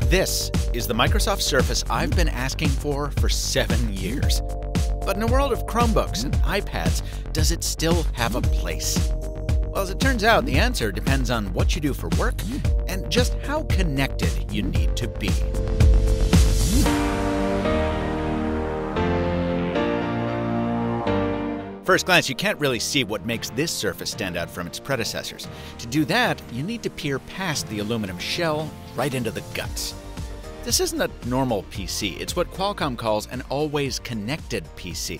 This is the Microsoft Surface I've been asking for 7 years. But in a world of Chromebooks and iPads, does it still have a place? Well, as it turns out, the answer depends on what you do for work and just how connected you need to be. First glance, you can't really see what makes this Surface stand out from its predecessors. To do that, you need to peer past the aluminum shell right into the guts. This isn't a normal PC, it's what Qualcomm calls an Always Connected PC.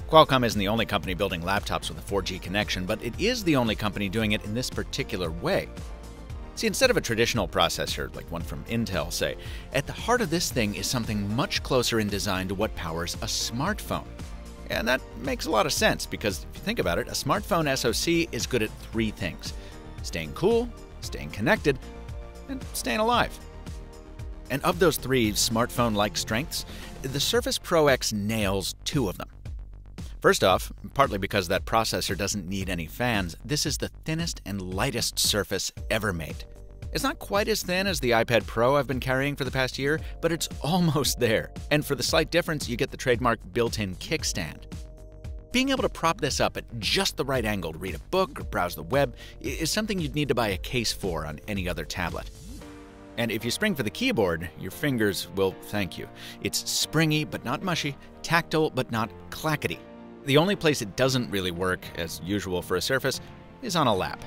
Qualcomm isn't the only company building laptops with a 4G connection, but it is the only company doing it in this particular way. See, instead of a traditional processor, like one from Intel, say, at the heart of this thing is something much closer in design to what powers a smartphone. And that makes a lot of sense, because if you think about it, a smartphone SoC is good at 3 things: staying cool, staying connected, and staying alive. And of those 3 smartphone-like strengths, the Surface Pro X nails 2 of them. First off, partly because that processor doesn't need any fans, this is the thinnest and lightest Surface ever made. It's not quite as thin as the iPad Pro I've been carrying for the past year, but it's almost there. And for the slight difference, you get the trademark built-in kickstand. Being able to prop this up at just the right angle to read a book or browse the web is something you'd need to buy a case for on any other tablet. And if you spring for the keyboard, your fingers will thank you. It's springy but not mushy, tactile but not clackety. The only place it doesn't really work, as usual for a Surface, is on a lap.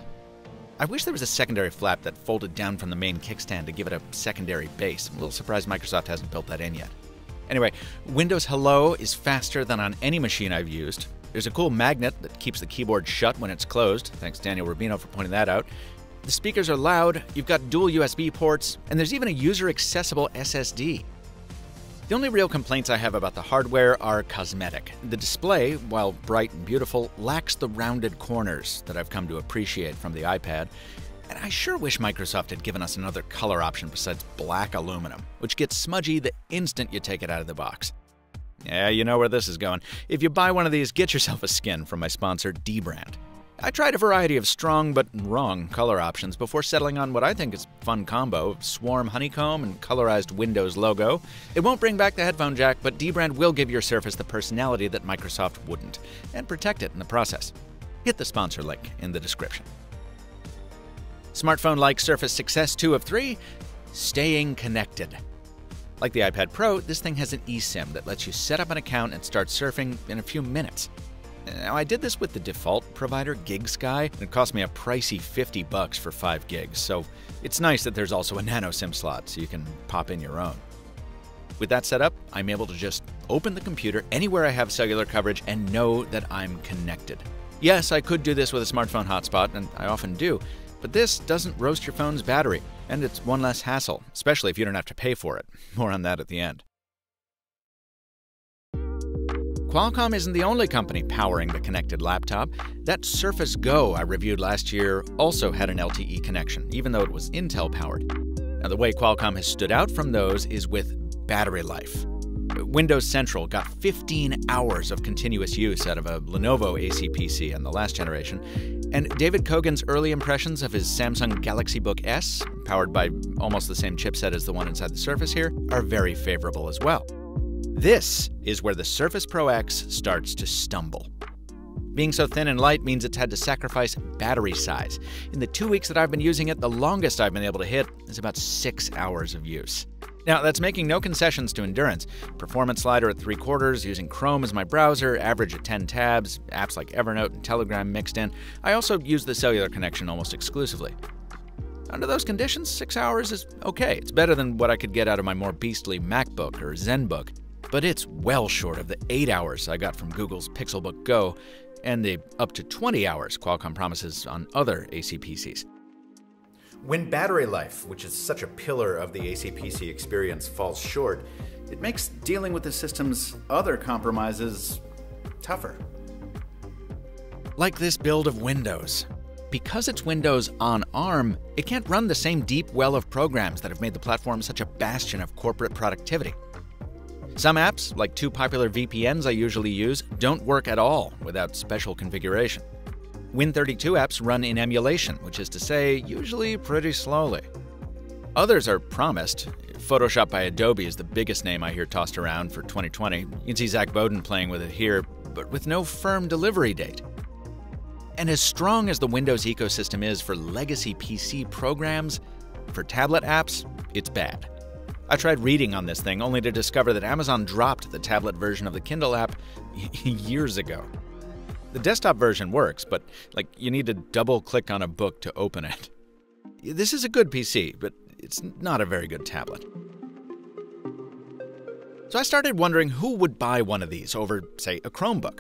I wish there was a secondary flap that folded down from the main kickstand to give it a secondary base. I'm a little surprised Microsoft hasn't built that in yet. Anyway, Windows Hello is faster than on any machine I've used. There's a cool magnet that keeps the keyboard shut when it's closed. Thanks Daniel Rubino for pointing that out. The speakers are loud, you've got dual USB ports, and there's even a user-accessible SSD. The only real complaints I have about the hardware are cosmetic. The display, while bright and beautiful, lacks the rounded corners that I've come to appreciate from the iPad. And I sure wish Microsoft had given us another color option besides black aluminum, which gets smudgy the instant you take it out of the box. Yeah, you know where this is going. If you buy one of these, get yourself a skin from my sponsor, dbrand. I tried a variety of strong but wrong color options before settling on what I think is a fun combo of Swarm Honeycomb and colorized Windows logo. It won't bring back the headphone jack, but dbrand will give your Surface the personality that Microsoft wouldn't, and protect it in the process. Hit the sponsor link in the description. Smartphone-like Surface success 2 of 3, staying connected. Like the iPad Pro, this thing has an eSIM that lets you set up an account and start surfing in a few minutes. Now, I did this with the default provider, GigSky, and it cost me a pricey $50 for 5 gigs, so it's nice that there's also a nano SIM slot so you can pop in your own. With that set up, I'm able to just open the computer anywhere I have cellular coverage and know that I'm connected. Yes, I could do this with a smartphone hotspot, and I often do, but this doesn't roast your phone's battery, and it's one less hassle, especially if you don't have to pay for it. More on that at the end. Qualcomm isn't the only company powering the connected laptop. That Surface Go I reviewed last year also had an LTE connection, even though it was Intel-powered. Now, the way Qualcomm has stood out from those is with battery life. Windows Central got 15 hours of continuous use out of a Lenovo AC PC in the last generation, and David Kogan's early impressions of his Samsung Galaxy Book S, powered by almost the same chipset as the one inside the Surface here, are very favorable as well. This is where the Surface Pro X starts to stumble. Being so thin and light means it's had to sacrifice battery size. In the 2 weeks that I've been using it, the longest I've been able to hit is about 6 hours of use. Now, that's making no concessions to endurance. Performance slider at 3/4, using Chrome as my browser, average at 10 tabs, apps like Evernote and Telegram mixed in. I also use the cellular connection almost exclusively. Under those conditions, 6 hours is okay. It's better than what I could get out of my more beastly MacBook or ZenBook. But it's well short of the 8 hours I got from Google's Pixelbook Go and the up to 20 hours Qualcomm promises on other AC PCs. When battery life, which is such a pillar of the AC PC experience, falls short, it makes dealing with the system's other compromises tougher. Like this build of Windows. Because it's Windows on ARM, it can't run the same deep well of programs that have made the platform such a bastion of corporate productivity. Some apps, like 2 popular VPNs I usually use, don't work at all without special configuration. Win32 apps run in emulation, which is to say, usually pretty slowly. Others are promised, Photoshop by Adobe is the biggest name I hear tossed around for 2020. You can see Zach Bowden playing with it here, but with no firm delivery date. And as strong as the Windows ecosystem is for legacy PC programs, for tablet apps, it's bad. I tried reading on this thing only to discover that Amazon dropped the tablet version of the Kindle app years ago. The desktop version works, but you need to double-click on a book to open it. This is a good PC, but it's not a very good tablet. So I started wondering who would buy one of these over, say, a Chromebook.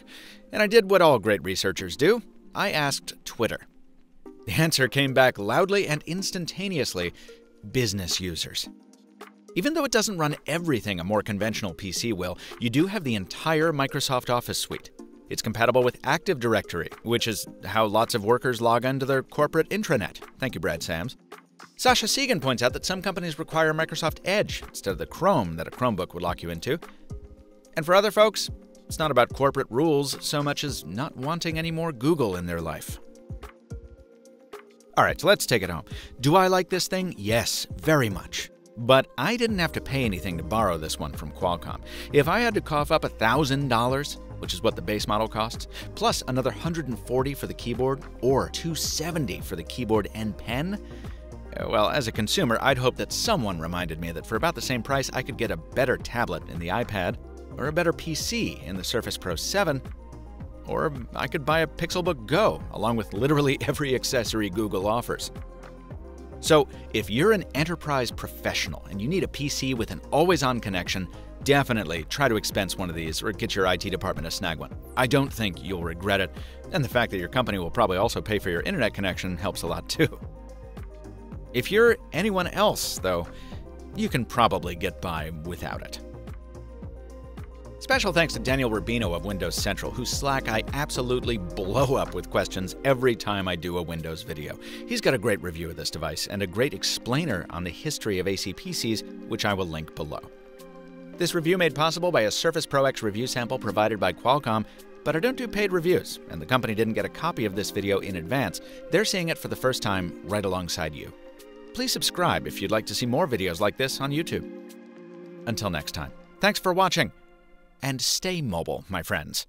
And I did what all great researchers do. I asked Twitter. The answer came back loudly and instantaneously: business users. Even though it doesn't run everything a more conventional PC will, you do have the entire Microsoft Office suite. It's compatible with Active Directory, which is how lots of workers log onto their corporate intranet. Thank you, Brad Sams. Sasha Segan points out that some companies require Microsoft Edge instead of the Chrome that a Chromebook would lock you into. And for other folks, it's not about corporate rules so much as not wanting any more Google in their life. All right, so let's take it home. Do I like this thing? Yes, very much. But I didn't have to pay anything to borrow this one from Qualcomm. If I had to cough up $1,000, which is what the base model costs, plus another $140 for the keyboard or $270 for the keyboard and pen, well, as a consumer, I'd hope that someone reminded me that for about the same price, I could get a better tablet in the iPad, or a better PC in the Surface Pro 7, or I could buy a Pixelbook Go, along with literally every accessory Google offers. So, if you're an enterprise professional and you need a PC with an always-on connection, definitely try to expense one of these or get your IT department to snag one. I don't think you'll regret it, and the fact that your company will probably also pay for your internet connection helps a lot too. If you're anyone else, though, you can probably get by without it. Special thanks to Daniel Rubino of Windows Central, whose Slack I absolutely blow up with questions every time I do a Windows video. He's got a great review of this device and a great explainer on the history of AC PCs, which I will link below. This review made possible by a Surface Pro X review sample provided by Qualcomm, but I don't do paid reviews, and the company didn't get a copy of this video in advance. They're seeing it for the first time right alongside you. Please subscribe if you'd like to see more videos like this on YouTube. Until next time, thanks for watching. And stay mobile, my friends.